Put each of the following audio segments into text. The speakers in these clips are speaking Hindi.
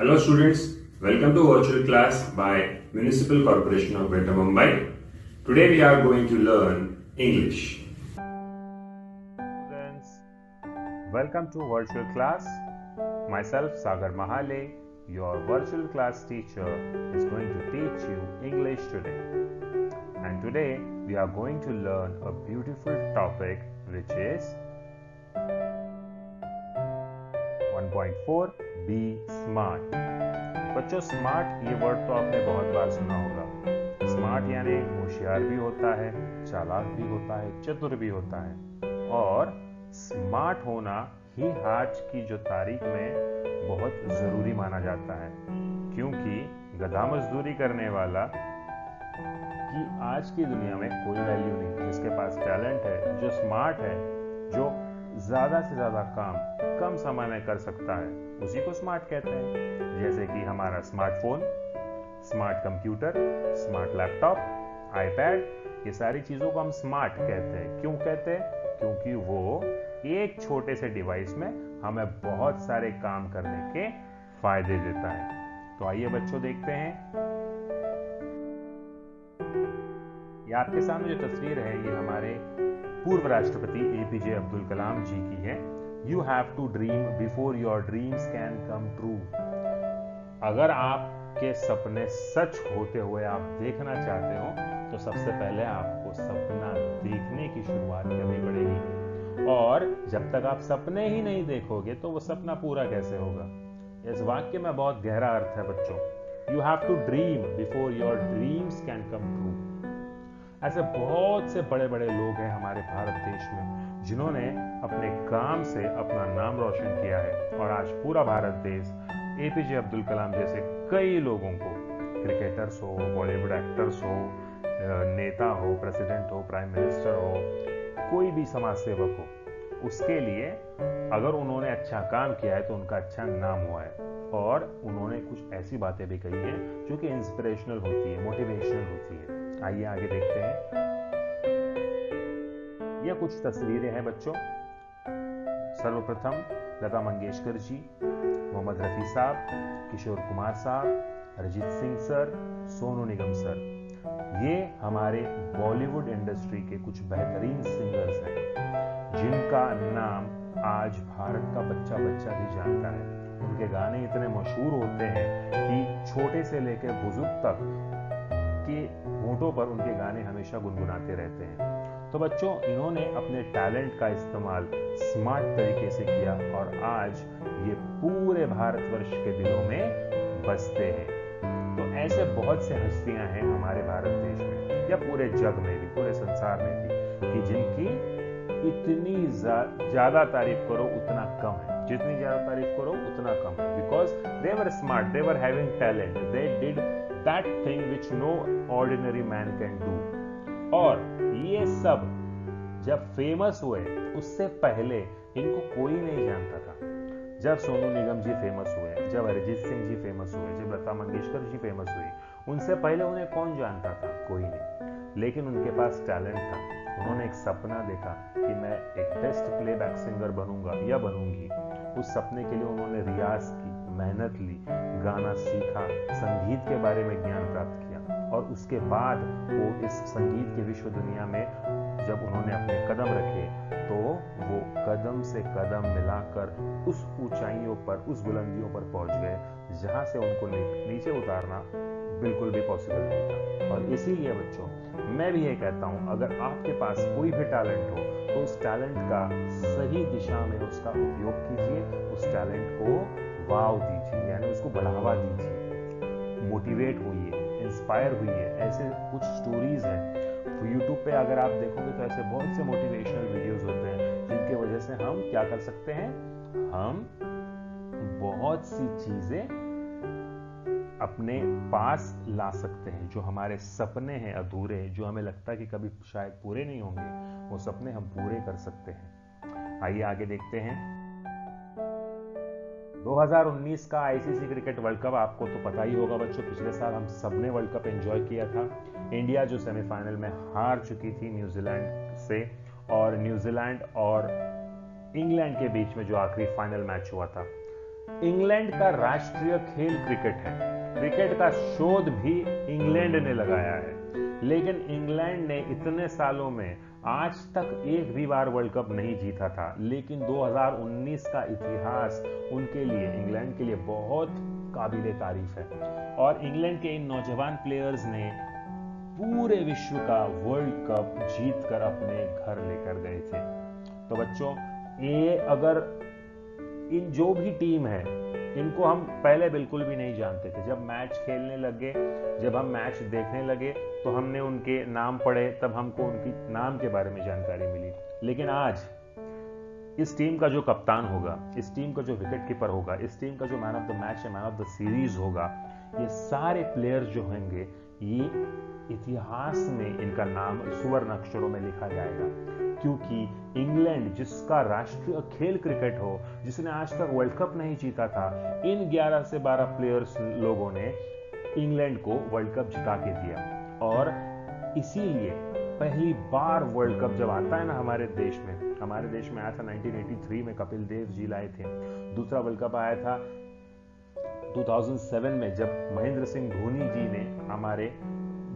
Hello students, welcome to virtual class by Municipal Corporation of Greater Mumbai. Today we are going to learn English. Students, welcome to virtual class. Myself Sagar Mahale, your virtual class teacher, is going to teach you English today. And today we are going to learn a beautiful topic which is 1.4 Be Smart. बच्चों स्मार्ट ये वर्ड तो आपने बहुत बार सुना होगा। स्मार्ट यानी होशियार भी होता है, चालाक भी होता है, चतुर भी होता है। और स्मार्ट होना ही आज की जो तारीख में बहुत जरूरी माना जाता है, क्योंकि गधा मजदूरी करने वाला की आज की दुनिया में कोई वैल्यू नहीं। जिसके पास टैलेंट है, जो स्मार्ट है, जो ज्यादा से ज्यादा काम कम समय में कर सकता है, उसी को स्मार्ट कहते हैं। जैसे कि हमारा smartphone, smart computer, smart laptop, iPad, ये सारी चीजों को हम स्मार्ट कहते हैं। क्यों कहते हैं? क्योंकि वो एक छोटे से डिवाइस में हमें बहुत सारे काम करने के फायदे देता है। तो आइए बच्चों देखते हैं। ये आपके सामने जो तस्वीर है, ये हमारे पूर्व राष्ट्रपति एपीजे अब्दुल कलाम जी की है। You have to dream before your dreams can come true. अगर आपके सपने सच होते हुए आप देखना चाहते हो, तो सबसे पहले आपको सपना देखने की शुरुआत करनी पड़ेगी। और जब तक आप सपने ही नहीं देखोगे तो वो सपना पूरा कैसे होगा? इस वाक्य में बहुत गहरा अर्थ है बच्चों। You have to dream before your dreams can come true. ऐसे बहुत से बड़े बड़े लोग हैं हमारे भारत देश में, जिन्होंने अपने काम से अपना नाम रोशन किया है। और आज पूरा भारत देश एपीजे अब्दुल कलाम जैसे कई लोगों को, क्रिकेटर्स हो, बॉलीवुड एक्टर्स हो, नेता हो, प्रेसिडेंट हो, प्राइम मिनिस्टर हो, कोई भी समाज सेवक हो, उसके लिए अगर उन्होंने अच्छा काम किया है तो उनका अच्छा नाम हुआ है। और उन्होंने कुछ ऐसी बातें भी कही हैं जो कि इंस्पिरेशनल होती है, मोटिवेशनल होती है। आइए आगे देखते हैं। यह कुछ तस्वीरें हैं बच्चों। सर्वप्रथम लता मंगेशकर जी, मोहम्मद रफी साहब, किशोर कुमार साहब, अरिजीत सिंह सर, सोनू निगम सर। ये हमारे बॉलीवुड इंडस्ट्री के कुछ बेहतरीन सिंगर्स हैं, जिनका नाम आज भारत का बच्चा बच्चा भी जानता है। उनके गाने इतने मशहूर होते हैं कि छोटे से लेकर बुजुर्ग तक के होठों पर उनके गाने हमेशा गुनगुनाते रहते हैं। तो बच्चों, इन्होंने अपने टैलेंट का इस्तेमाल स्मार्ट तरीके से किया और आज ये पूरे भारतवर्ष के दिलों में बसते हैं। तो ऐसे बहुत से हस्तियां हैं हमारे भारत देश में या पूरे जग में भी, पूरे संसार में भी, कि जिनकी इतनी ज्यादा तारीफ करो उतना कम है। जितनी ज्यादा तारीफ करो उतना कम है। Because they were smart, they were having talent, they did that thing which no ordinary man can do. और ये सब जब फेमस हुए, उससे पहले इनको कोई नहीं जानता था। जब सोनू निगम जी फेमस हुए, जब अरिजीत सिंह जी फेमस हुए, जब लता मंगेशकर जी फेमस हुई, उनसे पहले उन्हें कौन जानता था? कोई नहीं। लेकिन उनके पास टैलेंट था। उन्होंने एक सपना देखा कि मैं एक बेस्ट प्लेबैक सिंगर बनूंगा या बनूंगी। उस सपने के लिए उन्होंने रियाज की, मेहनत ली, गाना सीखा, संगीत के बारे में ज्ञान प्राप्त किया। और उसके बाद वो इस संगीत की विश्व दुनिया में जब उन्होंने अपने कदम रखे, तो वो कदम से कदम मिलाकर उस ऊंचाइयों पर, उस बुलंदियों पर पहुंच गए, जहां से उनको नीचे उतारना बिल्कुल भी पॉसिबल नहीं था। और इसीलिए बच्चों, मैं भी ये कहता हूं, अगर आपके पास कोई भी टैलेंट हो तो उस टैलेंट का सही दिशा में उसका उपयोग कीजिए, उस टैलेंट को वाव दीजिए, यानी उसको बढ़ावा दीजिए, मोटिवेट होइए, इंस्पायर हुई है। ऐसे कुछ स्टोरीज हैं यूट्यूब पे, अगर आप देखोगे तो ऐसे बहुत से मोटिवेशनल वीडियोस होते हैं, जिनके वजह से हम क्या कर सकते हैं? हम बहुत सी चीजें अपने पास ला सकते हैं। जो हमारे सपने हैं अधूरे, जो हमें लगता है कि कभी शायद पूरे नहीं होंगे, वो सपने हम पूरे कर सकते हैं। आइए आगे देखते हैं। 2019 का आईसीसी क्रिकेट वर्ल्ड कप आपको तो पता ही होगा बच्चों। पिछले साल हम सबने वर्ल्ड कप एंजॉय किया था। इंडिया जो सेमीफाइनल में हार चुकी थी न्यूजीलैंड से, और न्यूजीलैंड और इंग्लैंड के बीच में जो आखिरी फाइनल मैच हुआ था, इंग्लैंड का राष्ट्रीय खेल क्रिकेट है। क्रिकेट का शोध भी इंग्लैंड ने लगाया है, लेकिन इंग्लैंड ने इतने सालों में आज तक एक भी बार वर्ल्ड कप नहीं जीता था। लेकिन 2019 का इतिहास उनके लिए, इंग्लैंड के लिए बहुत काबिले तारीफ है। और इंग्लैंड के इन नौजवान प्लेयर्स ने पूरे विश्व का वर्ल्ड कप जीतकर अपने घर लेकर गए थे। तो बच्चों, ये अगर इन जो भी टीम है, इनको हम पहले बिल्कुल भी नहीं जानते थे। जब मैच खेलने लगे, जब हम मैच देखने लगे, तो हमने उनके नाम पढ़े, तब हमको उनकी नाम के बारे में जानकारी मिली। लेकिन आज इस टीम का जो कप्तान होगा, इस टीम का जो विकेट कीपर होगा, इस टीम का जो मैन ऑफ द मैच या मैन ऑफ द सीरीज होगा, ये सारे प्लेयर्स जो होंगे, ये इतिहास में इनका नाम सुवर्ण अक्षरों में लिखा जाएगा। क्योंकि इंग्लैंड, जिसका राष्ट्रीय खेल क्रिकेट हो, जिसने आज तक वर्ल्ड कप नहीं जीता था, इन 11 से 12 प्लेयर्स लोगों ने इंग्लैंड को वर्ल्ड कप जिता के दिया। और इसीलिए पहली बार वर्ल्ड कप जब आता है ना हमारे देश में आया था 1983 में, कपिल देव जी लाए थे। दूसरा वर्ल्ड कप आया था 2007 में, जब महेंद्र सिंह धोनी जी ने हमारे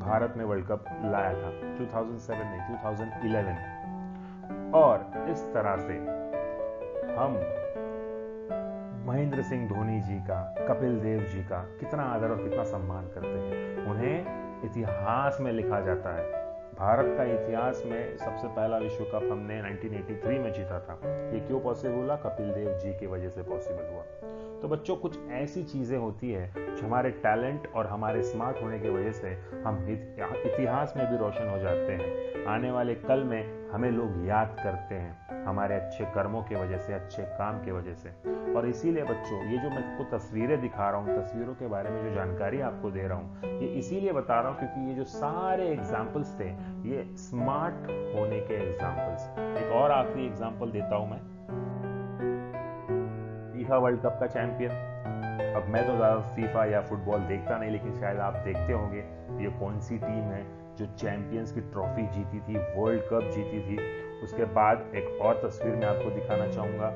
भारत में वर्ल्ड कप लाया था। 2007 नहीं, 2011। और इस तरह से हम महेंद्र सिंह धोनी जी का, कपिल देव जी का कितना आदर और कितना सम्मान करते हैं। उन्हें इतिहास में लिखा जाता है। भारत का इतिहास में सबसे पहला विश्व कप हमने 1983 में जीता था। ये क्यों पॉसिबल हुआ? कपिल देव जी की वजह से पॉसिबल हुआ। तो बच्चों, कुछ ऐसी चीजें होती है जो हमारे टैलेंट और हमारे स्मार्ट होने की वजह से हम इतिहास में भी रोशन हो जाते हैं। आने वाले कल में हमें लोग याद करते हैं हमारे अच्छे कर्मों की वजह से, अच्छे काम की वजह से। और इसीलिए बच्चों, ये जो मैं आपको तस्वीरें दिखा रहा हूँ, तस्वीरों के बारे में जो जानकारी आपको दे रहा हूँ, ये इसीलिए बता रहा हूँ क्योंकि ये जो सारे एग्जाम्पल्स थे, ये स्मार्ट होने के एग्जाम्पल्स। एक और आखिरी एग्जाम्पल देता हूं मैं। फीफा वर्ल्ड कप का चैंपियन, अब मैं तो ज्यादा फीफा या फुटबॉल देखता नहीं, लेकिन शायद आप देखते होंगे ये कौन सी टीम है जो चैंपियंस की ट्रॉफी जीती थी, वर्ल्ड कप जीती थी। उसके बाद एक और तस्वीर मैं आपको दिखाना चाहूंगा।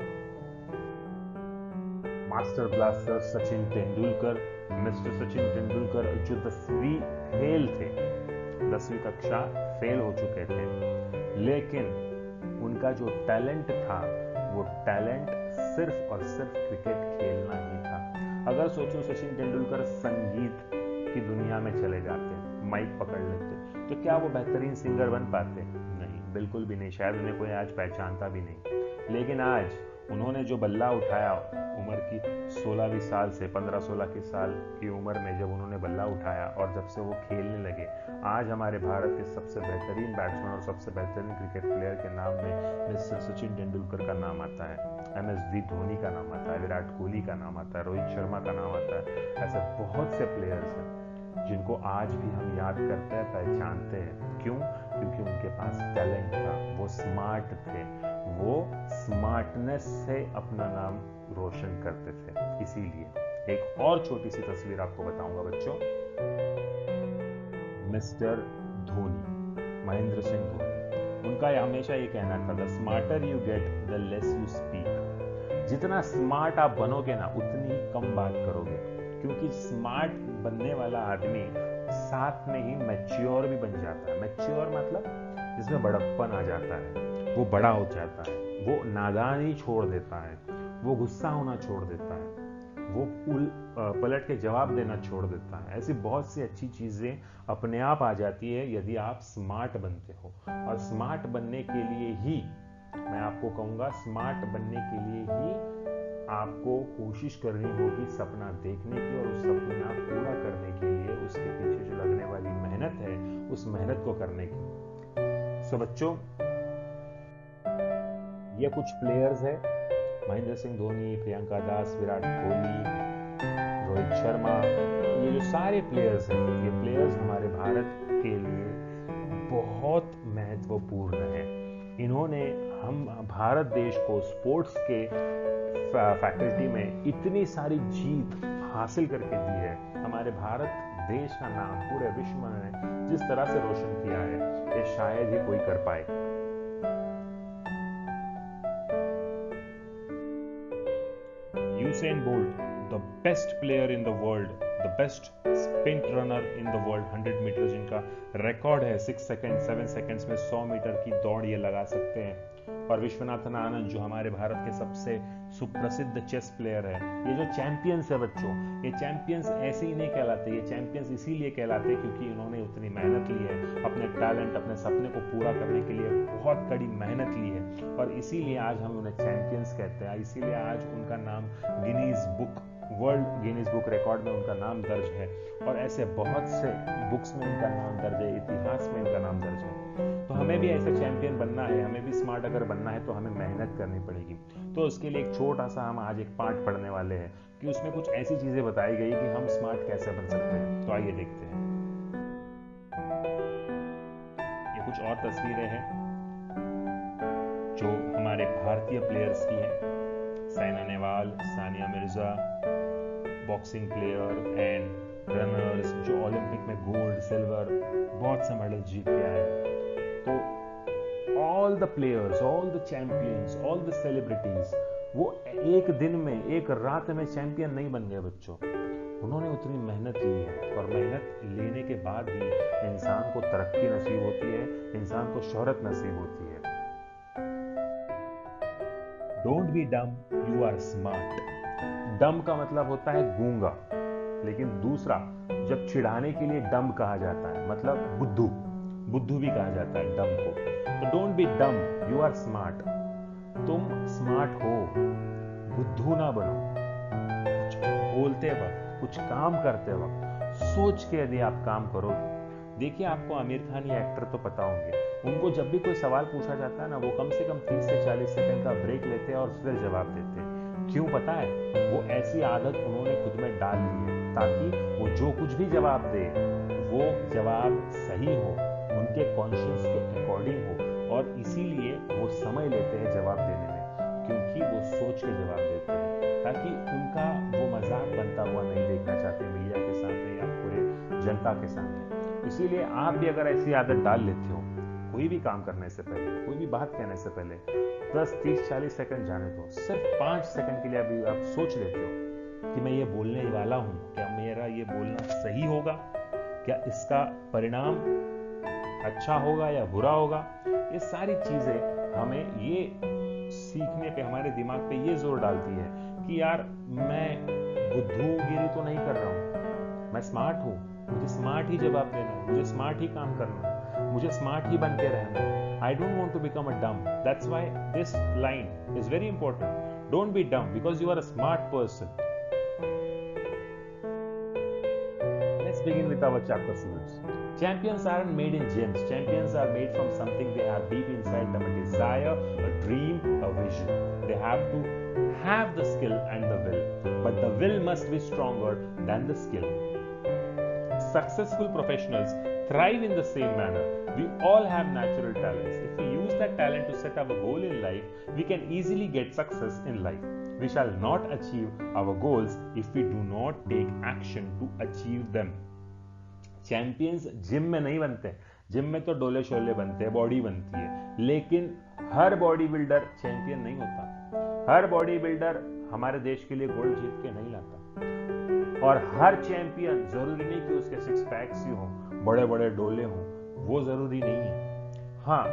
Master blaster Sachin Tendulkar, mister Sachin Tendulkar, जो 10वीं फेल थे, 10वीं कक्षा फेल हो चुके थे, लेकिन उनका जो टैलेंट था, वो टैलेंट सिर्फ और सिर्फ क्रिकेट खेलना ही था। अगर सोचो सचिन तेंदुलकर संगीत की दुनिया में चले जाते, माइक पकड़ लेते, तो क्या वो बेहतरीन सिंगर बन पाते? नहीं, बिल्कुल भी नहीं। शायद उन्हें कोई आज पहचानता भी नहीं। लेकिन आज उन्होंने जो बल्ला उठाया, उम्र की 16वीं साल से 15-16 की साल की उम्र में जब उन्होंने बल्ला उठाया और जब से वो खेलने लगे, आज हमारे भारत के सबसे बेहतरीन बैट्समैन और सबसे बेहतरीन क्रिकेट प्लेयर के नाम में मिस्टर सचिन तेंदुलकर का नाम आता है, MS धोनी का नाम आता है, विराट कोहली का नाम आता है, रोहित शर्मा का नाम आता है। ऐसे बहुत से प्लेयर्स हैं जिनको आज भी हम याद करते हैं, पहचानते हैं। क्यों? क्योंकि उनके पास टैलेंट था, वो स्मार्ट थे, वो स्मार्टनेस से अपना नाम रोशन करते थे। इसीलिए एक और छोटी सी तस्वीर आपको बताऊंगा बच्चों। मिस्टर धोनी, महेंद्र सिंह धोनी, उनका हमेशा ये कहना था, the smarter you get the less you speak. जितना स्मार्ट आप बनोगे ना, उतनी कम बात करोगे। क्योंकि स्मार्ट बनने वाला आदमी साथ में ही मैच्योर भी बन जाता है। मैच्योर मतलब जिसमें बड़प्पन आ जाता है, वो बड़ा हो जाता है, वो नादानी छोड़ देता है, वो गुस्सा होना छोड़ देता है, वो पलट के जवाब देना छोड़ देता है। ऐसी बहुत सी अच्छी चीजें अपने आप आ जाती है यदि आप स्मार्ट बनते हो। और स्मार्ट बनने के लिए ही मैं आपको कहूंगा, स्मार्ट बनने के लिए ही आपको कोशिश करनी होगी सपना देखने की, और उस सपना पूरा करने के लिए उसके पीछे जो लगने वाली मेहनत है, उस मेहनत को करने की। सो बच्चों, ये कुछ प्लेयर्स है, महेंद्र सिंह धोनी, प्रियंका दास, विराट कोहली, रोहित शर्मा, ये जो सारे प्लेयर्स हैं, ये प्लेयर्स हमारे भारत के लिए बहुत महत्वपूर्ण है। इन्होंने हम भारत देश को स्पोर्ट्स के फैकल्टी में इतनी सारी जीत हासिल करके दी है। हमारे भारत देश का नाम पूरे विश्व में जिस तरह से रोशन किया है, ये शायद ही कोई कर पाए। Usain Bolt, the best player in the world, the best sprint runner in the world, 100 metre जिनका रिकॉर्ड है 6 सेकंड 7 सेकंड्स में 100 मीटर की दौड़ ये लगा सकते हैं। और विश्वनाथन आनंद जो हमारे भारत के सबसे सुप्रसिद्ध चेस प्लेयर है। ये जो चैंपियंस है बच्चों, ये चैंपियंस ऐसे ही नहीं कहलाते, ये चैंपियंस इसीलिए कहलाते क्योंकि इन्होंने उतनी मेहनत ली है, अपने टैलेंट अपने सपने को पूरा करने के लिए बहुत कड़ी मेहनत ली है, और इसीलिए आज हम उन्हें चैंपियंस कहते हैं। इसीलिए आज उनका नाम वर्ल्ड गिनीज बुक रिकॉर्ड में उनका नाम दर्ज है, और ऐसे बहुत से बुक्स में इनका नाम दर्ज है, इतिहास में इनका नाम दर्ज है। तो हमें भी ऐसे चैंपियन बनना है, हमें भी स्मार्ट अगर बनना है तो हमें मेहनत करनी पड़ेगी। तो उसके लिए एक छोटा सा हम आज एक पार्ट पढ़ने वाले हैं कि उसमें कुछ ऐसी चीजें बताई गई कि हम स्मार्ट कैसे बन सकते हैं। तो आइए देखते हैं। ये कुछ और तस्वीरें हैं जो हमारे भारतीय प्लेयर्स की हैं। Saina Nehwal, Sania Mirza, boxing player and runners जो ओलंपिक में गोल्ड सिल्वर बहुत से मेडल जीत के आए। तो all the players, all the champions, all the celebrities वो एक दिन में एक रात में चैंपियन नहीं बन गए बच्चों। उन्होंने उतनी मेहनत ली है, और मेहनत लेने के बाद ही इंसान को तरक्की नसीब होती है, इंसान को शोहरत नसीब होती है। Don't be dumb, you are smart. Dumb का मतलब होता है गूंगा, लेकिन दूसरा जब चिढ़ाने के लिए डम कहा जाता है, मतलब बुद्धू भी कहा जाता है डम को। तो don't be dumb, you are smart. तुम स्मार्ट हो, बुद्धू ना बनो। कुछ बोलते वक्त, कुछ काम करते वक्त सोच के यदि आप काम करो। देखिए, आपको आमिर खान या एक्टर तो पता होंगे, उनको जब भी कोई सवाल पूछा जाता है ना, वो कम से कम 30 से 40 सेकंड का ब्रेक लेते हैं और फिर जवाब देते हैं। क्यों पता है? वो ऐसी आदत उन्होंने खुद में डाल ली है ताकि वो जो कुछ भी जवाब दे वो जवाब सही हो, उनके कॉन्शियस के अकॉर्डिंग हो, और इसीलिए वो समय लेते हैं जवाब देने में, क्योंकि वो सोच के जवाब देते हैं, ताकि उनका वो मजाक बनता हुआ नहीं देखना चाहते मीडिया के सामने या पूरे जनता के सामने। इसीलिए आप भी अगर ऐसी आदत डाल लेते हो, कोई भी काम करने से पहले, कोई भी बात कहने से पहले 10, 30, 40 सेकंड जाने दो, सिर्फ 5 सेकंड के लिए अभी आप सोच लेते हो कि मैं ये बोलने वाला हूं, क्या मेरा ये बोलना सही होगा, क्या इसका परिणाम अच्छा होगा या बुरा होगा। ये सारी चीजें हमें ये सीखने पे, हमारे दिमाग पे ये जोर डालती है कि यार मैं बुद्धूगिरी तो नहीं कर रहा हूं, मैं स्मार्ट हूं, मुझे स्मार्ट ही जवाब देना है, मुझे स्मार्ट ही काम करना है, मुझे स्मार्ट ही बन के रहना है। I don't want to become a dumb. That's why this line is very important. Don't be dumb because you are a smart person. Let's begin with our chapter, students. Champions aren't made in gyms. Champions are made from something they have deep inside them, a desire, a dream, a vision. They have to have the skill and the will, but the will must be stronger than the skill. Successful professionals thrive in the same manner. We all have natural talents. If we use that talent to set our goal in life, we can easily get success in life. We shall not achieve our goals if we do not take action to achieve them. Champions gym में नहीं बनते। जिम में तो डोले शोले बनते हैं, बॉडी बनती है, लेकिन हर बॉडी बिल्डर चैंपियन नहीं होता। हर बॉडी बिल्डर हमारे देश के लिए गोल्ड जीत के नहीं लाता, और हर चैंपियन जरूरी नहीं कि उसके 6 पैक्स ही हों, बड़े बड़े डोले हों, वो जरूरी नहीं है। हाँ,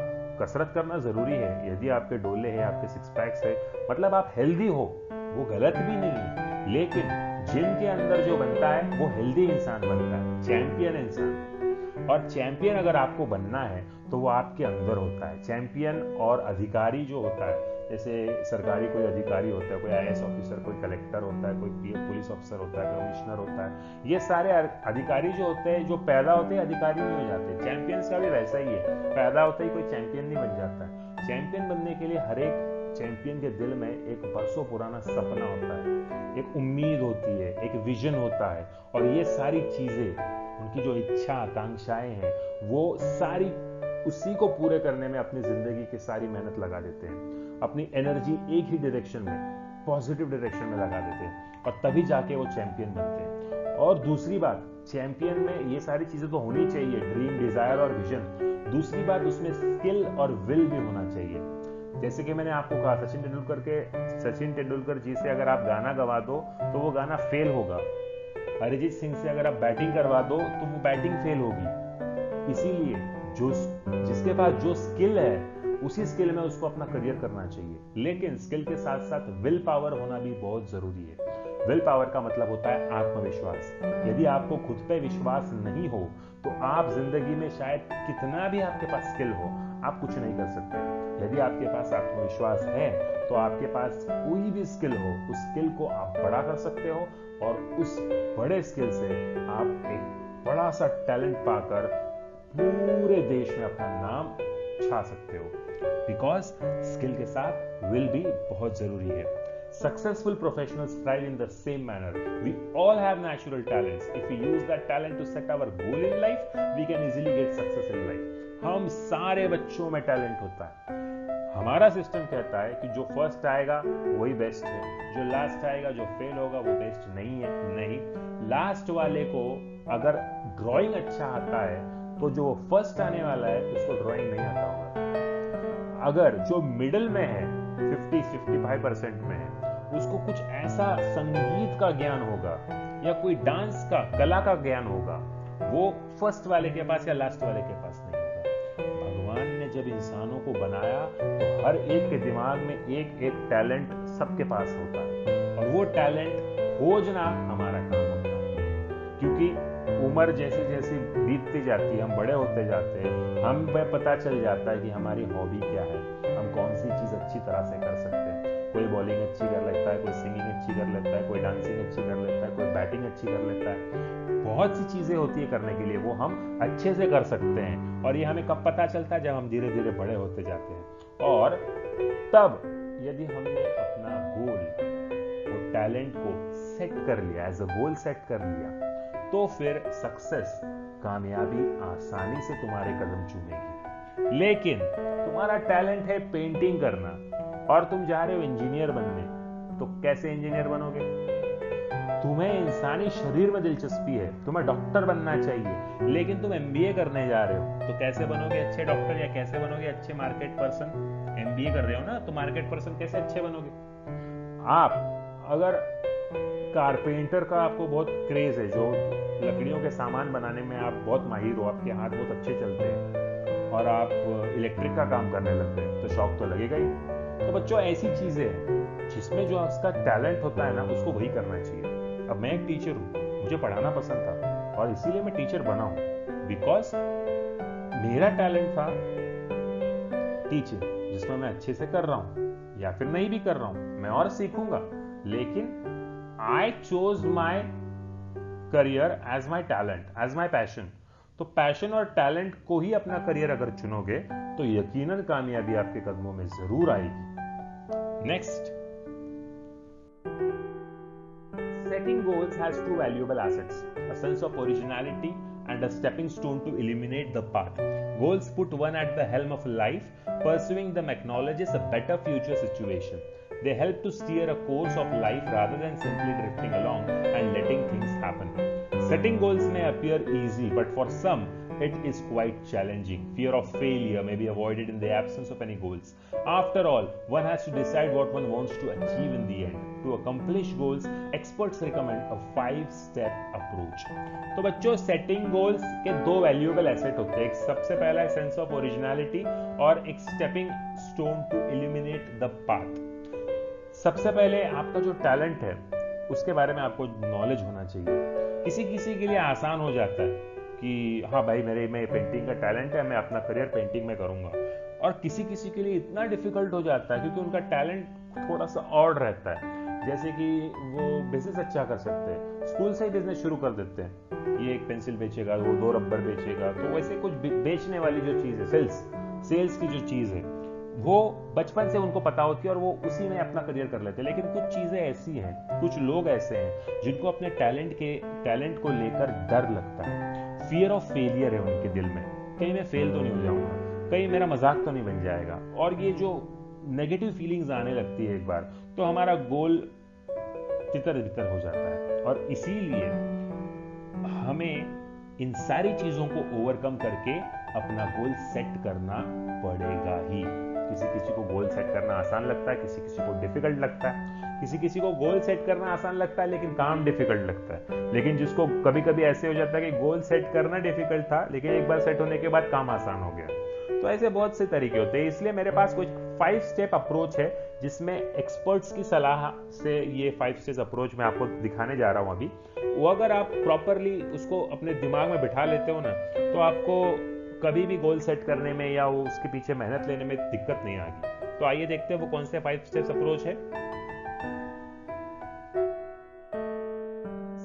कसरत करना जरूरी है। यदि आपके डोले हैं, आपके 6 पैक्स है, मतलब आप हेल्दी हो, वो गलत भी नहीं है, लेकिन जिम के अंदर जो बनता है वो हेल्दी इंसान बनता है, चैंपियन इंसान। और चैंपियन अगर आपको बनना है तो वो आपके अंदर होता है। चैंपियन और अधिकारी जो होता है, जैसे सरकारी कोई अधिकारी होता है, कोई IAS ऑफिसर, कोई कलेक्टर होता है, कोई पुलिस ऑफिसर होता है, कमिश्नर होता है, ये सारे अधिकारी जो होते हैं, जो पैदा होते हैं अधिकारी नहीं हो जाते। चैंपियंस का भी वैसा ही है, पैदा होते ही कोई चैंपियन नहीं बन जाता। चैंपियन बनने के लिए हर एक चैंपियन के दिल में एक बरसों पुराना सपना होता है, एक उम्मीद होती है, एक विजन होता है, और ये सारी चीजें, उनकी जो इच्छा आकांक्षाएं हैं, वो सारी उसी को पूरे करने में अपनी जिंदगी की सारी मेहनत लगा देते हैं, अपनी एनर्जी एक ही डायरेक्शन में, पॉजिटिव डायरेक्शन में लगा देते हैं, और तभी जाके वो चैंपियन बनते हैं। और दूसरी बात, चैंपियन में ये सारी चीजें तो होनी चाहिए, ड्रीम, डिजायर और विजन। दूसरी बात, उसमें स्किल और विल भी होना चाहिए। जैसे कि मैंने आपको कहा, सचिन तेंदुलकर जी से अगर आप गाना गवा दो तो वो गाना फेल होगा। अरिजीत सिंह से अगर आप बैटिंग करवा दो तो वो बैटिंग फेल होगी। इसीलिए जो जिसके पास जो स्किल है उसी स्किल में उसको अपना करियर करना चाहिए। लेकिन स्किल के साथ साथ विल पावर होना भी बहुत जरूरी है। विल पावर का मतलब होता है आत्मविश्वास। यदि आपको खुद पे विश्वास नहीं हो तो आप जिंदगी में शायद कितना भी आपके पास स्किल हो, आप कुछ नहीं कर सकते। यदि आपके पास आत्मविश्वास है तो आपके पास कोई भी स्किल हो, उस स्किल को आप बड़ा कर सकते हो और उस बड़े स्किल से आप एक बड़ा सा टैलेंट पाकर पूरे देश में अपना नाम छा सकते हो। बिकॉज स्किल के साथ विल भी बहुत जरूरी है। Successful professionals thrive in the same manner. We all have natural talents. If we use that talent to set our goal in life, we can easily get success in life. हम सारे बच्चों में टैलेंट होता है। हमारा सिस्टम कहता है कि जो फर्स्ट आएगा वही बेस्ट है, जो लास्ट आएगा, जो फेल होगा वो बेस्ट नहीं है। नहीं, लास्ट वाले को अगर ड्राइंग अच्छा आता है तो जो फर्स्ट आने वाला है उसको ड्राइंग नहीं आता होगा। अगर जो मिडिल में है 50-55% में है, उसको कुछ ऐसा संगीत का ज्ञान होगा या कोई डांस का कला का ज्ञान होगा, वो फर्स्ट वाले के पास या लास्ट वाले के पास नहीं होगा। भगवान ने जब इंसानों को बनाया तो हर एक के दिमाग में एक एक टैलेंट सबके पास होता है और वो टैलेंट खोजना हमारा काम होता है। क्योंकि उम्र जैसे जैसे बीतती जाती है, हम बड़े होते जाते हैं, हमें पता चल जाता है कि हमारी हॉबी क्या है, हम कौन सी चीज अच्छी तरह से कर सकते हैं। कोई बॉलिंग अच्छी कर लेता है, कोई सिंगिंग अच्छी कर लेता है, कोई डांसिंग अच्छी कर लेता है, कोई बैटिंग अच्छी कर लेता है। बहुत सी चीजें होती है करने के लिए, वो हम अच्छे से कर सकते हैं। और ये हमें कब पता चलता है? जब हम धीरे धीरे बड़े होते जाते हैं। और तब यदि हमने अपना गोल और टैलेंट को सेट कर लिया, एज अ गोल सेट कर लिया, तो फिर सक्सेस, कामयाबी आसानी से तुम्हारे कदम चूमेगी। लेकिन तुम्हारा टैलेंट है पेंटिंग करना और तुम जा रहे हो इंजीनियर बनने, तो कैसे इंजीनियर बनोगे? तुम्हें इंसानी शरीर में दिलचस्पी है, तुम्हें डॉक्टर बनना चाहिए, लेकिन तुम एमबीए करने जा रहे हो, तो कैसे बनोगे अच्छे डॉक्टर या कैसे बनोगे अच्छे मार्केट पर्सन? एमबीए कर रहे हो ना, तो मार्केट पर्सन कैसे अच्छे बनोगे? आप अगर कारपेंटर का आपको बहुत क्रेज है, जो लकड़ियों के सामान बनाने में आप बहुत माहिर हो, आपके हाथ बहुत अच्छे चलते हैं और आप इलेक्ट्रिक का काम करने लगते हैं, तो शौक तो लगेगा ही। तो बच्चों, ऐसी चीजें हैं जिसमें जो उसका टैलेंट होता है ना, उसको वही करना चाहिए। अब मैं एक टीचर हूँ, मुझे पढ़ाना पसंद था और इसीलिए मैं टीचर बना हूँ। बिकॉज मेरा टैलेंट था टीचिंग, जिसमें मैं अच्छे से कर रहा हूँ या फिर नहीं भी कर रहा हूँ, मैं और सीखूंगा। लेकिन I chose my career as my talent, as my passion. तो पैशन और टैलेंट को ही अपना करियर अगर चुनोगे तो यकीनन कामयाबी आपके कदमों में जरूर आएगी। Next, setting goals has two valuable assets: a sense of originality and a stepping stone to illuminate the path. Goals put one at the helm of life. Pursuing them acknowledges a better future situation. They help to steer a course of life rather than simply drifting along and letting things happen. Setting goals may appear easy, but for some, it is quite challenging. Fear of failure may be avoided in the absence of any goals. After all, one has to decide what one wants to achieve in the end. To accomplish goals, experts recommend a 5-step approach. तो बच्चों, सेटिंग गोल्स के दो वैल्यूएबल एसेट होते हैं। एक सबसे पहला है सेंस ऑफ ओरिजिनलिटी और एक stepping stone to illuminate the path. सबसे पहले आपका जो टैलेंट है उसके बारे में आपको नॉलेज होना चाहिए। किसी किसी के लिए आसान हो जाता है कि हाँ भाई, मेरे में पेंटिंग का टैलेंट है, मैं अपना करियर पेंटिंग में करूंगा। और किसी किसी के लिए इतना डिफिकल्ट हो जाता है क्योंकि उनका टैलेंट थोड़ा सा ऑड रहता है। जैसे कि वो बिजनेस अच्छा कर सकते हैं, स्कूल से ही बिजनेस शुरू कर देते हैं, ये एक पेंसिल बेचेगा, वो 2 रबर बेचेगा। तो वैसे कुछ बेचने वाली जो चीज है, सेल्स की जो चीज है, वो बचपन से उनको पता होती है और वो उसी में अपना करियर कर लेते हैं। लेकिन कुछ चीजें ऐसी हैं, कुछ लोग ऐसे हैं जिनको अपने टैलेंट को लेकर डर लगता है। फियर ऑफ फेलियर है उनके दिल में, कहीं मैं फेल तो नहीं हो जाऊंगा, कहीं मेरा मजाक तो नहीं बन जाएगा। और ये जो नेगेटिव फीलिंग्स आने लगती है एक बार, तो हमारा गोल तितर बितर हो जाता है। और इसीलिए हमें इन सारी चीजों को ओवरकम करके अपना गोल सेट करना पड़ेगा ही। किसी किसी को गोल सेट करना आसान लगता है, किसी किसी को डिफिकल्ट लगता है। किसी किसी को गोल सेट करना आसान लगता है लेकिन काम डिफिकल्ट लगता है। लेकिन जिसको कभी कभी ऐसे हो जाता है कि गोल सेट करना डिफिकल्ट था लेकिन एक बार सेट होने के बाद काम आसान हो गया। तो ऐसे बहुत से तरीके होते हैं, इसलिए मेरे पास कुछ 5 स्टेप अप्रोच है जिसमें एक्सपर्ट्स की सलाह से ये 5 स्टेप अप्रोच मैं आपको दिखाने जा रहा हूं अभी। वो अगर आप प्रॉपरली उसको अपने दिमाग में बिठा लेते हो ना तो आपको कभी भी गोल सेट करने में या उसके पीछे मेहनत लेने में दिक्कत नहीं आएगी। तो आइए देखते हैं वो कौन से 5 स्टेप्स अप्रोच है।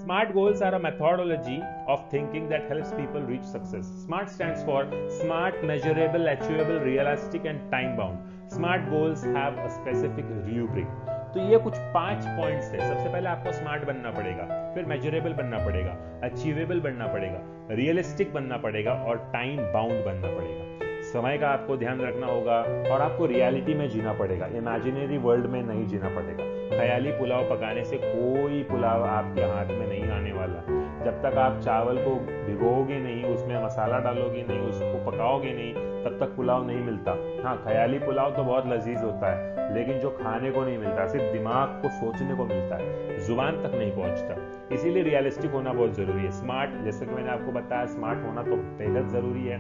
Smart goals are a methodology of thinking that helps people reach success. SMART stands for smart, measurable, achievable, realistic and time bound. Smart goals have a specific rubric. तो ये कुछ 5 पॉइंट्स है। सबसे पहले आपको स्मार्ट बनना पड़ेगा, फिर मेजरेबल बनना पड़ेगा, अचीवेबल बनना पड़ेगा, रियलिस्टिक बनना पड़ेगा और टाइम बाउंड बनना पड़ेगा। समय का आपको ध्यान रखना होगा और आपको रियलिटी में जीना पड़ेगा, इमेजिनरी वर्ल्ड में नहीं जीना पड़ेगा। ख्याली पुलाव पकाने से कोई पुलाव आपके हाथ में नहीं आने वाला। जब तक आप चावल को भिगोगे नहीं, उसमें मसाला डालोगे नहीं, उसको पकाओगे नहीं, तब तक पुलाव नहीं मिलता। हाँ, ख्याली पुलाव तो बहुत लजीज होता है लेकिन जो खाने को नहीं मिलता, सिर्फ दिमाग को सोचने को मिलता है, जुबान तक नहीं पहुंचता। इसीलिए रियलिस्टिक होना बहुत जरूरी है। स्मार्ट, जैसे कि मैंने आपको बताया, स्मार्ट होना तो बेहद जरूरी है।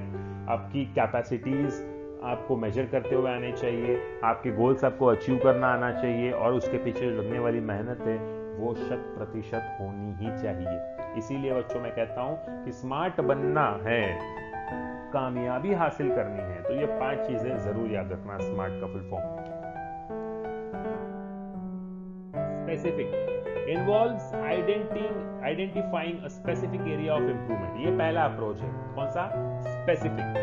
आपकी कैपेसिटीज आपको मेजर करते हुए आने चाहिए, आपके गोल्स आपको अचीव करना आना चाहिए और उसके पीछे लगने वाली मेहनत है वो 100% होनी ही चाहिए। इसीलिए बच्चों मैं कहता हूं कि स्मार्ट बनना है, कामयाबी हासिल करनी है तो ये 5 चीजें जरूर याद रखना। स्मार्ट का full form specific involves identifying a specific area of improvement. ये पहला अप्रोच है। कौन सा? Specific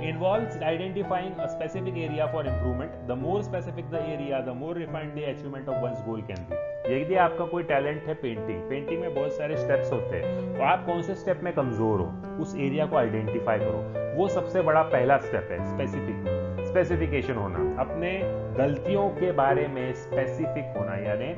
involves identifying a specific area for improvement. The more specific the area, the more refined the achievement of one's goal can be. यदि आपका कोई टैलेंट है पेंटिंग में बहुत सारे स्टेप्स होते हैं, तो आप कौन से स्टेप में कमजोर हो उस एरिया को आइडेंटिफाई करो। वो सबसे बड़ा पहला स्टेप है। स्पेसिफिकेशन होना, अपने गलतियों के बारे में स्पेसिफिक होना, यानी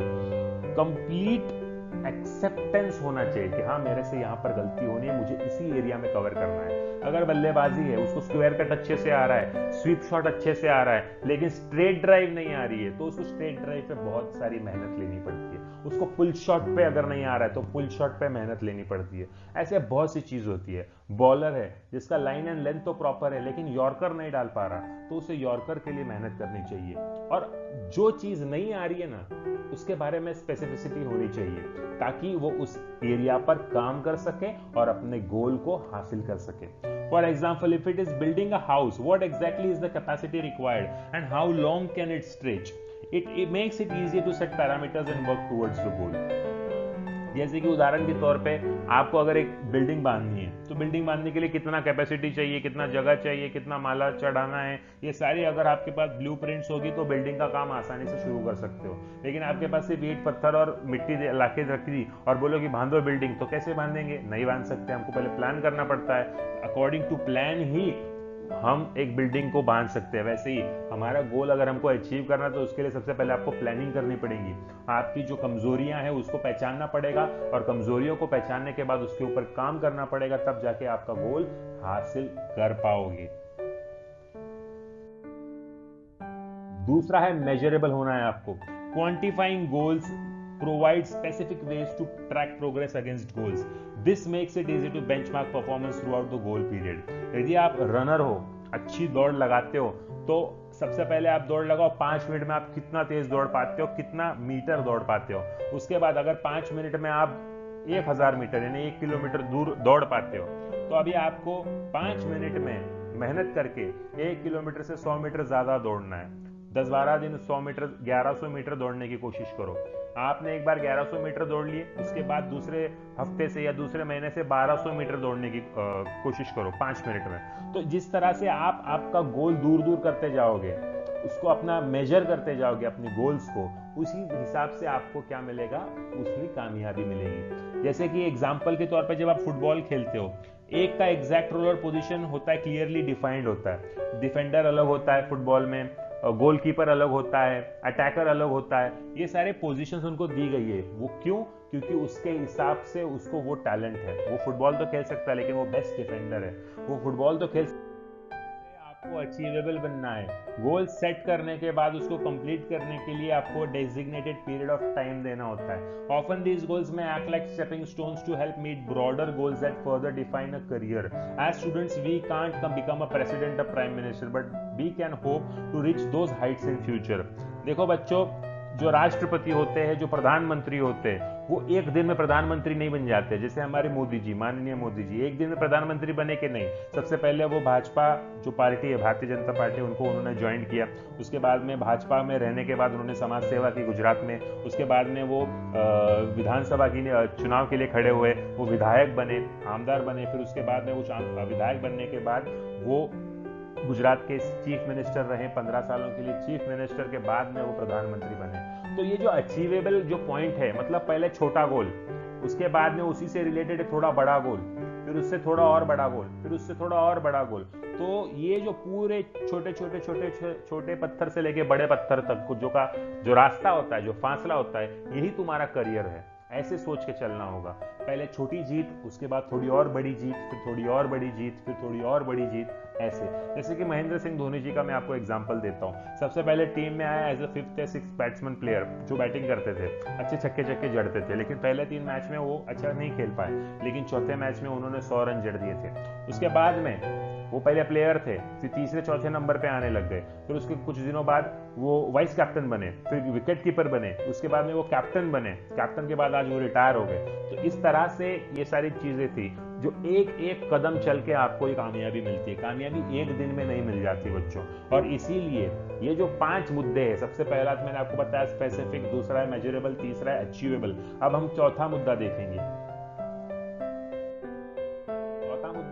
कंप्लीट एक्सेप्टेंस होना चाहिए कि हाँ मेरे से यहाँ पर गलती होनी है, मुझे इसी एरिया में कवर करना है। अगर बल्लेबाजी है, उसको स्क्वायर कट अच्छे से आ रहा है, स्वीप शॉट अच्छे से आ रहा है लेकिन स्ट्रेट ड्राइव नहीं आ रही है तो उसको स्ट्रेट ड्राइव पे बहुत सारी मेहनत लेनी पड़ती है। उसको पुल शॉट पे अगर नहीं आ रहा है तो पुल शॉट पे मेहनत लेनी पड़ती है। ऐसे बहुत सी चीज होती है। बॉलर है जिसका लाइन एंड लेंथ तो प्रॉपर है लेकिन यॉर्कर नहीं डाल पा रहा तो उसे यॉर्कर के लिए मेहनत करनी चाहिए। और जो चीज नहीं आ रही है ना उसके बारे में स्पेसिफिसिटी होनी चाहिए ताकि वो उस एरिया पर काम कर सके और अपने गोल को हासिल कर सके। For example, if it is building a house, what exactly is the capacity required and how long can it stretch? It makes it easier to set parameters and work towards the goal. जैसे कि उदाहरण के तौर पे आपको अगर एक बिल्डिंग बांधनी है तो बिल्डिंग बांधने के लिए कितना कैपेसिटी चाहिए, कितना जगह चाहिए, कितना माला चढ़ाना है, ये सारी अगर आपके पास ब्लूप्रिंट्स होगी तो बिल्डिंग का काम आसानी से शुरू कर सकते हो। लेकिन आपके पास सिर्फ ईंट पत्थर और मिट्टी लाके रख दी और बोलो कि बांधो बिल्डिंग, तो कैसे बांधेंगे? नहीं बांध सकते। हमको पहले प्लान करना पड़ता है। अकॉर्डिंग टू प्लान ही हम एक बिल्डिंग को बांध सकते हैं। वैसे ही हमारा गोल अगर हमको अचीव करना है तो उसके लिए सबसे पहले आपको प्लानिंग करनी पड़ेगी। आपकी जो कमजोरियां हैं उसको पहचानना पड़ेगा और कमजोरियों को पहचानने के बाद उसके ऊपर काम करना पड़ेगा, तब जाके आपका गोल हासिल कर पाओगे। दूसरा है मेजरेबल होना है आपको। Quantifying goals provide specific ways to track progress against goals. This makes it easy to benchmark performance throughout the goal period. यदि आप रनर हो, अच्छी दौड़ लगाते हो तो सबसे पहले आप दौड़ लगाओ 5 मिनट में आप कितना तेज दौड़ पाते हो, कितना मीटर दौड़ पाते हो। उसके बाद अगर 5 मिनट में आप 1000 मीटर यानी 1 किलोमीटर दूर दौड़ पाते हो तो अभी आपको 5 मिनट में मेहनत करके 1 किलोमीटर से 100 मीटर ज्यादा दौड़ना है। 10-12 दिन 100 मीटर 1100 मीटर दौड़ने की कोशिश करो। आपने एक बार 1100 मीटर दौड़ लिए, उसके बाद दूसरे हफ्ते से या दूसरे महीने से 1200 मीटर दौड़ने की कोशिश करो 5 मिनट में। तो जिस तरह से आप आपका गोल दूर दूर करते जाओगे, उसको अपना मेजर करते जाओगे अपने गोल्स को, उसी हिसाब से आपको क्या मिलेगा? उसमें कामयाबी मिलेगी। जैसे कि एग्जाम्पल के तौर पर जब आप फुटबॉल खेलते हो, एक का एग्जैक्ट रोल और पोजीशन होता है, क्लियरली डिफाइंड होता है। डिफेंडर अलग होता है फुटबॉल में, गोलकीपर अलग होता है, अटैकर अलग होता है। ये सारे पोजीशंस उनको दी गई है। वो क्यों? क्योंकि उसके हिसाब से उसको वो टैलेंट है। वो फुटबॉल तो खेल सकता है लेकिन वो बेस्ट डिफेंडर है। वो फुटबॉल तो खेल आपको अचीवेबल बनना है। गोल सेट करने के बाद उसको कंप्लीट करने के लिए आपको डेजिग्नेटेड पीरियड ऑफ टाइम देना होता है। ऑफन दीज गोल्स में act like stepping stones to help meet broader goals that further define a career. As students we can't become a president, a prime minister, but we can hope to reach those heights in future. देखो बच्चों, जो राष्ट्रपति होते हैं, जो प्रधानमंत्री होते हैं, वो एक दिन में प्रधानमंत्री नहीं बन जाते। जैसे हमारे मोदी जी, माननीय मोदी जी एक दिन में प्रधानमंत्री बने के नहीं। सबसे पहले वो भाजपा जो पार्टी है, भारतीय जनता पार्टी, उनको उन्होंने ज्वाइन किया। उसके बाद में भाजपा में रहने के बाद उन्होंने समाज सेवा की गुजरात में। उसके बाद में वो विधानसभा की चुनाव के लिए खड़े हुए, वो विधायक बने, आमदार बने। फिर उसके बाद में वो विधायक बनने के बाद वो गुजरात के चीफ मिनिस्टर रहे 15 सालों के लिए। चीफ मिनिस्टर के बाद में वो प्रधानमंत्री बने। तो ये जो अचीवेबल जो पॉइंट है, मतलब पहले छोटा गोल, उसके बाद में उसी से रिलेटेड थोड़ा बड़ा गोल, फिर उससे थोड़ा और बड़ा गोल, फिर उससे थोड़ा और बड़ा गोल। तो ये जो पूरे छोटे छोटे छोटे छोटे पत्थर से लेके बड़े पत्थर तक जो रास्ता होता है, जो फासला होता है, यही तुम्हारा करियर है। ऐसे सोच के चलना होगा। पहले छोटी जीत, उसके बाद थोड़ी और बड़ी जीत, फिर थोड़ी और बड़ी जीत, फिर थोड़ी और बड़ी जीत, ऐसे। जैसे कि महेंद्र सिंह धोनी जी का मैं आपको एग्जांपल देता हूँ। सबसे पहले टीम में आया एज अ 5th या 6th बैट्समैन प्लेयर, जो बैटिंग करते थे, अच्छे छक्के चक्के जड़ते थे। लेकिन पहले 3 मैच में वो अच्छा नहीं खेल पाए, लेकिन चौथे मैच में उन्होंने 100 रन जड़ दिए थे। उसके बाद में वो पहले प्लेयर थे, फिर तीसरे चौथे नंबर पे आने लग गए। फिर उसके कुछ दिनों बाद वो वाइस कैप्टन बने, फिर विकेट कीपर बने, उसके बाद में वो कैप्टन बने। कैप्टन के बाद आज वो रिटायर हो गए। तो इस तरह से ये सारी चीजें थी जो एक एक कदम चल के आपको ये कामयाबी मिलती है। कामयाबी एक दिन में नहीं मिल जाती बच्चों। और इसीलिए ये जो 5 मुद्दे हैं, सबसे पहला तो मैंने आपको बताया स्पेसिफिक, दूसरा है मेजरेबल, तीसरा है अचीवेबल। अब हम चौथा मुद्दा देखेंगे।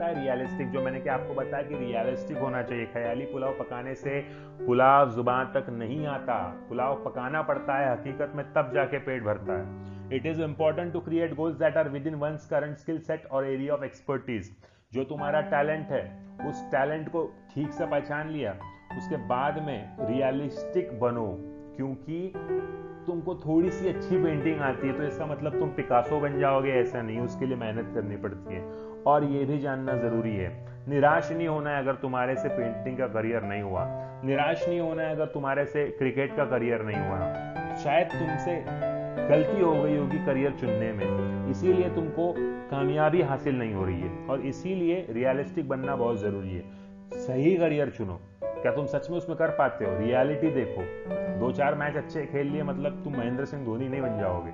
रियलिस्टिक, जो मैंने क्या आपको बताया कि रियलिस्टिक होना चाहिए। ख्याली पुलाव पकाने से पुलाव जुबान तक नहीं आता, पुलाव पकाना पड़ता है हकीकत में, तब जाके पेट भरता है। It is important to create goals that are within one's current skill set और एरिया ऑफ एक्सपर्टीज। जो तुम्हारा टैलेंट है, उस टैलेंट को ठीक से पहचान लिया, उसके बाद में रियलिस्टिक बनो। क्योंकि तुमको थोड़ी सी अच्छी पेंटिंग आती है तो इसका मतलब तुम पिकासो बन जाओगे, ऐसा नहीं। उसके लिए मेहनत करनी पड़ती है। और ये भी जानना जरूरी है, निराश नहीं होना है अगर तुम्हारे से पेंटिंग का करियर नहीं हुआ, निराश नहीं होना है अगर तुम्हारे से क्रिकेट का करियर नहीं हुआ। शायद तुमसे गलती हो गई होगी करियर चुनने में, इसीलिए तुमको कामयाबी हासिल नहीं हो रही है। और इसीलिए रियलिस्टिक बनना बहुत जरूरी है। सही करियर चुनो। क्या तुम सच में उसमें कर पाते हो? रियलिटी देखो। 2-4 मैच अच्छे खेल लिए मतलब तुम महेंद्र सिंह धोनी नहीं बन जाओगे।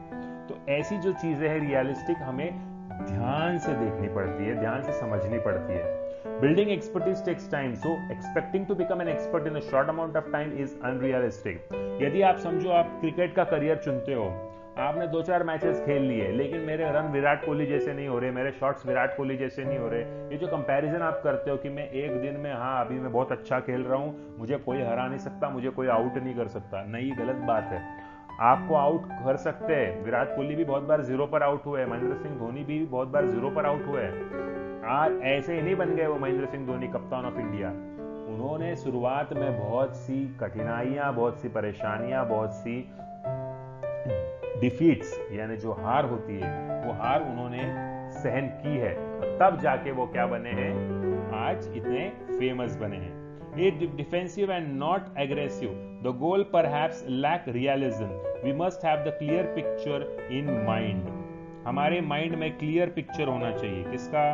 तो ऐसी जो चीजें हैं रियलिस्टिक, हमें ध्यान से देखनी पड़ती है, ध्यान से समझनी पड़ती है। Building expertise takes time, so expecting to become an expert in a short amount of time is unrealistic. यदि आप समझो आप क्रिकेट का करियर चुनते हो, आपने 2-4 मैचेस खेल लिए, लेकिन मेरे रन विराट कोहली जैसे नहीं हो रहे, मेरे शॉट्स विराट कोहली जैसे नहीं हो रहे, ये जो कंपैरिजन आप करते हो कि मैं एक दिन में, हाँ अभी मैं बहुत अच्छा खेल रहा हूँ, मुझे कोई हरा नहीं सकता, मुझे कोई आउट नहीं कर सकता, नहीं, गलत बात है। आपको आउट कर सकते हैं। विराट कोहली भी बहुत बार 0 पर आउट हुए, महेंद्र सिंह धोनी भी बहुत बार 0 पर आउट हुए। आज ऐसे ही नहीं बन गए वो महेंद्र सिंह धोनी कप्तान ऑफ इंडिया। उन्होंने शुरुआत में बहुत सी कठिनाइयां, बहुत सी परेशानियां, बहुत सी डिफीट्स, यानी जो हार होती है, वो हार उन्होंने सहन की है। तब जाके वो क्या बने हैं, आज इतने फेमस बने हैं। Defensive and not aggressive. The goal perhaps lack realism. We must have the clear picture in mind. हमारे माइंड में क्लियर पिक्चर होना चाहिए। किसका?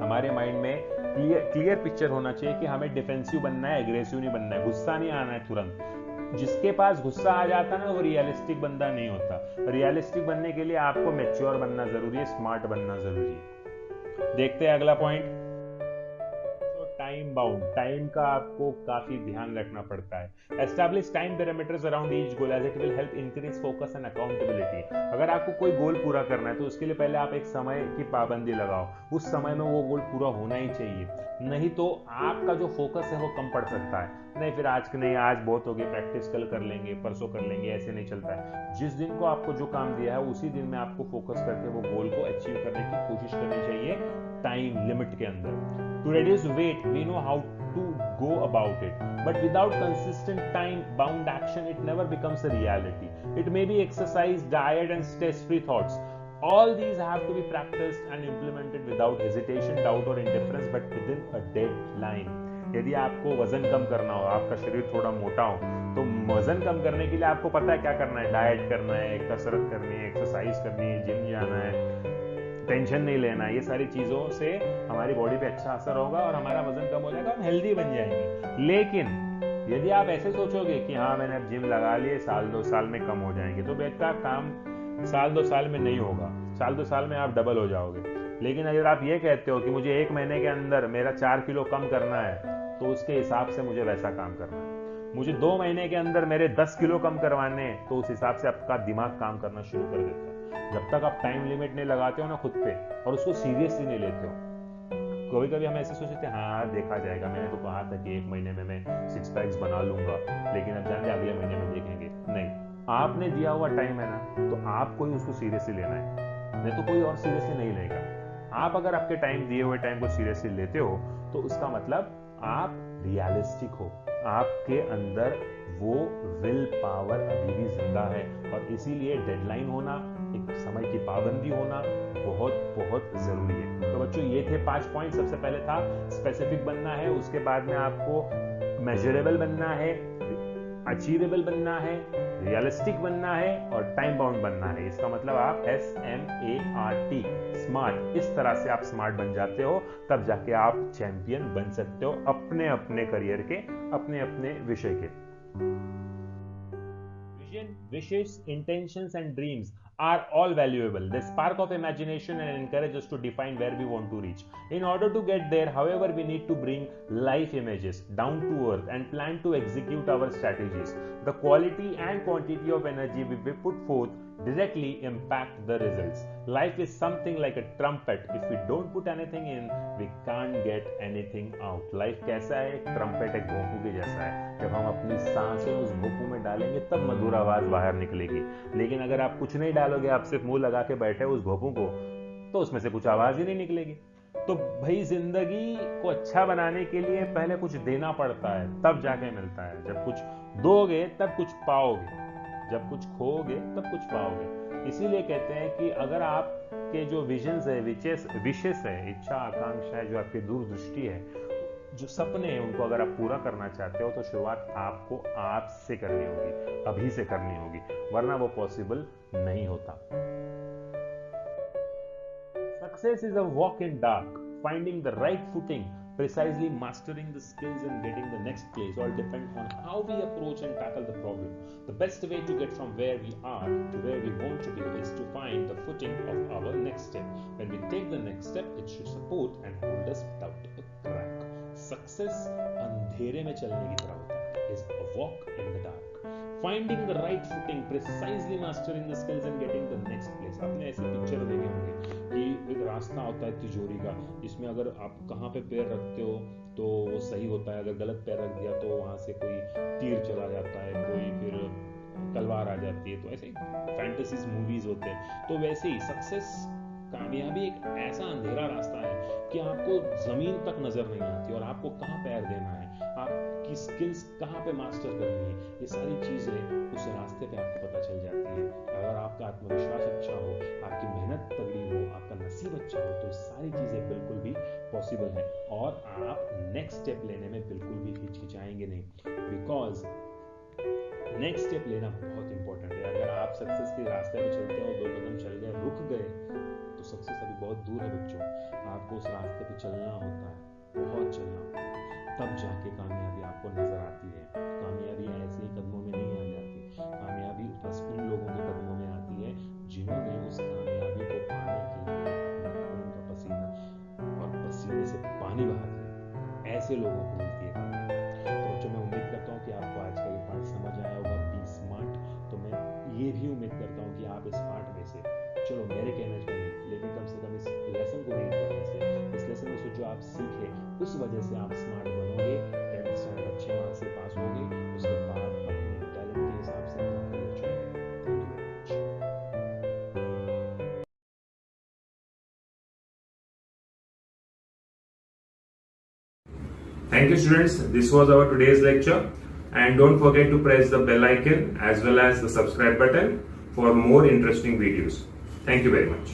हमारे माइंड में क्लियर पिक्चर होना चाहिए कि हमें डिफेंसिव बनना है, एग्रेसिव नहीं बनना है, गुस्सा नहीं आना है तुरंत। जिसके पास गुस्सा आ जाता है ना, वो रियलिस्टिक बंदा नहीं होता। रियलिस्टिक बनने के लिए आपको मैच्योर बनना जरूरी है, स्मार्ट बनना जरूरी है। देखते हैं अगला पॉइंट। तो टाइम बाउंड, टाइम का आपको काफी ध्यान रखना पड़ता है। Establish time parameters around each goal as it will help increase focus and accountability. अगर आपको कोई गोल पूरा करना है तो उसके लिए पहले आप एक समय की पाबंदी लगाओ। उस समय में वो गोल पूरा होना ही चाहिए, नहीं तो आपका जो फोकस है वो कम पड़ सकता है। नहीं फिर आज नहीं, आज बहुत हो गया, प्रैक्टिस कल कर लेंगे, परसों कर लेंगे, ऐसे नहीं चलता है। जिस दिन को आपको जो काम दिया है उसी दिन में आपको फोकस करके वो गोल को अचीव करने की कोशिश करनी चाहिए टाइम लिमिट के अंदर। To reduce weight we know how to go about it, but without consistent time bound action it never becomes a reality. It may be exercise, diet and stress free thoughts. All these have to be practiced and implemented without hesitation, doubt or indifference, but within a deadline. यदि आपको वजन कम करना हो, आपका शरीर थोड़ा मोटा हो, तो वजन कम करने के लिए आपको पता है क्या करना है, डाइट करना है, कसरत करनी है, एक्सरसाइज करनी है, जिम जाना है, टेंशन नहीं लेना है। ये सारी चीजों से हमारी बॉडी पे अच्छा असर होगा और हमारा वजन कम हो जाएगा, हम हेल्दी बन जाएंगे। लेकिन यदि आप ऐसे सोचोगे कि हाँ मैंने अब जिम लगा लिए, साल 2 साल में कम हो जाएंगे, तो बेटा काम साल 2 साल में नहीं होगा, साल 2 साल में आप डबल हो जाओगे। लेकिन अगर आप ये कहते हो कि मुझे 1 महीने के अंदर मेरा 4 किलो कम करना है, तो उसके हिसाब से मुझे वैसा काम करना है। मुझे 2 महीने के अंदर मेरे 10 किलो कम करवाने हैं, तो उस हिसाब से आपका दिमाग काम करना शुरू कर देता है। जब तक आप टाइम लिमिट नहीं लगाते हो ना खुद पे और उसको सीरियसली नहीं लेते हो, कभी कभी हम ऐसे सोचते हैं हाँ देखा जाएगा, मैंने तो कहा था कि 1 महीने में मैं 6 पैक्स बना लूंगा, लेकिन अब जाने अगले महीने में देखेंगे। नहीं, आपने दिया हुआ टाइम है ना, तो आपको ही उसको सीरियसली लेना है, नहीं तो कोई और सीरियसली नहीं लेगा। आप अगर आपके टाइम दिए हुए टाइम को सीरियसली लेते हो, तो उसका मतलब आप रियलिस्टिक हो, आपके अंदर वो विल पावर अभी भी जिंदा है। और इसीलिए डेडलाइन होना, एक समय की पाबंदी होना बहुत बहुत जरूरी है। तो बच्चों ये थे 5 पॉइंट। सबसे पहले था स्पेसिफिक बनना है, उसके बाद में आपको मेजरेबल बनना है, अचीवेबल बनना है, रियलिस्टिक बनना है और टाइम बाउंड बनना है। इसका मतलब आप SMART, स्मार्ट, इस तरह से आप स्मार्ट बन जाते हो, तब जाके आप चैंपियन बन सकते हो अपने अपने करियर के, अपने अपने विषय के। Vision, wishes, intentions and dreams are all valuable. They spark of imagination and encourage us to define where we want to reach. In order to get there, however, we need to bring life images down to earth and plan to execute our strategies. The quality and quantity of energy we put forth directly impact the results. Life is something like a trumpet. If we don't put anything in, we can't get anything out. Life कैसा है? एक ट्रम्पेट, एक भोंपू के जैसा है। जब हम अपनी सांसें उस भोंपू में डालेंगे तब मधुर आवाज बाहर निकलेगी। लेकिन अगर आप कुछ नहीं डालोगे, आप सिर्फ मुंह लगा के बैठे उस भोंपू को, तो उसमें से कुछ आवाज ही नहीं निकलेगी। तो भाई जिंदगी को अच्छा बनाने के लिए पहले कुछ देना पड़ता है, तब जाके मिलता है। जब कुछ दोगे तब कुछ पाओगे, जब कुछ खोओगे तब कुछ पाओगे। इसीलिए कहते हैं कि अगर आपके जो विजन्स है, विशेष है, इच्छा आकांक्षा है, जो आपकी दूरदृष्टि है, जो सपने हैं, उनको अगर आप पूरा करना चाहते हो, तो शुरुआत आपको आप से करनी होगी, अभी से करनी होगी, वरना वो पॉसिबल नहीं होता। Success is a walk in dark. Finding the right footing, precisely mastering the skills and getting the next place all depend on how we approach and tackle the problem. The best way to get from where we are to where we want to be is to find the footing of our next step. When we take the next step, it should support and hold us without a crack. Success अंधेरे में चलने की तरह होता है, is a walk in the dark. Finding the right footing, precisely mastering the skills and getting the next place. आपने ऐसी पिक्चर देखे होंगे कि एक रास्ता होता है तिजोरी का, जिसमें अगर आप कहाँ पे पैर रखते हो तो वो सही होता है, अगर गलत पैर रख दिया तो वहां से कोई तीर चला जाता है, कोई फिर तलवार आ जाती है। तो ऐसे फैंटेसीज मूवीज होते हैं। तो वैसे ही सक्सेस, कामयाबी एक ऐसा अंधेरा रास्ता है कि आपको जमीन तक नजर नहीं आती और आपको कहाँ पैर देना है, आपकी स्किल्स कहाँ पे मास्टर करनी है, ये सारी चीजें उस रास्ते पे आपको पता चल जाती है। अगर आपका आत्मविश्वास अच्छा हो, आपकी मेहनत तगड़ी हो, आपका नसीब अच्छा हो, तो सारी चीजें बिल्कुल भी पॉसिबल है और आप नेक्स्ट स्टेप लेने में बिल्कुल भी हिचकिचाएंगे नहीं, बिकॉज नेक्स्ट स्टेप लेना बहुत इंपॉर्टेंट है। अगर आप सक्सेस के रास्ते पे चलते हो, 2 कदम चल गए, रुक गए, तो सक्सेस अभी बहुत दूर है बच्चों। आपको उस रास्ते पे चलना होता है, बहुत चलना होता है, तब जाके कामयाबी आपको नजर आती है। कामयाबी ऐसे ही कदमों में नहीं आ जाती, कामयाबी बस उन लोगों के कदमों में आती है जिन्होंने उस कामयाबी को पाने के लिए अपने खून का पसीना और पसीने से पानी बहा दिया, ऐसे लोगों को मिलती है कामयाबी। तो बच्चों, मैं उम्मीद करता हूँ कि आपको आज का ये पाठ समझ आया होगा, बी स्मार्ट। तो मैं ये भी उम्मीद करता हूँ कि आप इस पाठ में से, चलो मेरे कहने से नहीं, लेकिन कम से कम इस लेसन को रीड करने से, इस लेसन में से जो आप सीखे उस वजह से आप स्मार्ट बनोगे, 10th स्टैंडर्ड अच्छे मार्क से पास होगे, उसके बाद अपने टैलेंट के हिसाब से अपना करियर चुनेंगे। Thank you very much. Thank you students, this was our today's lecture, and don't forget to press the bell icon as well as the subscribe button for more interesting videos. Thank you very much.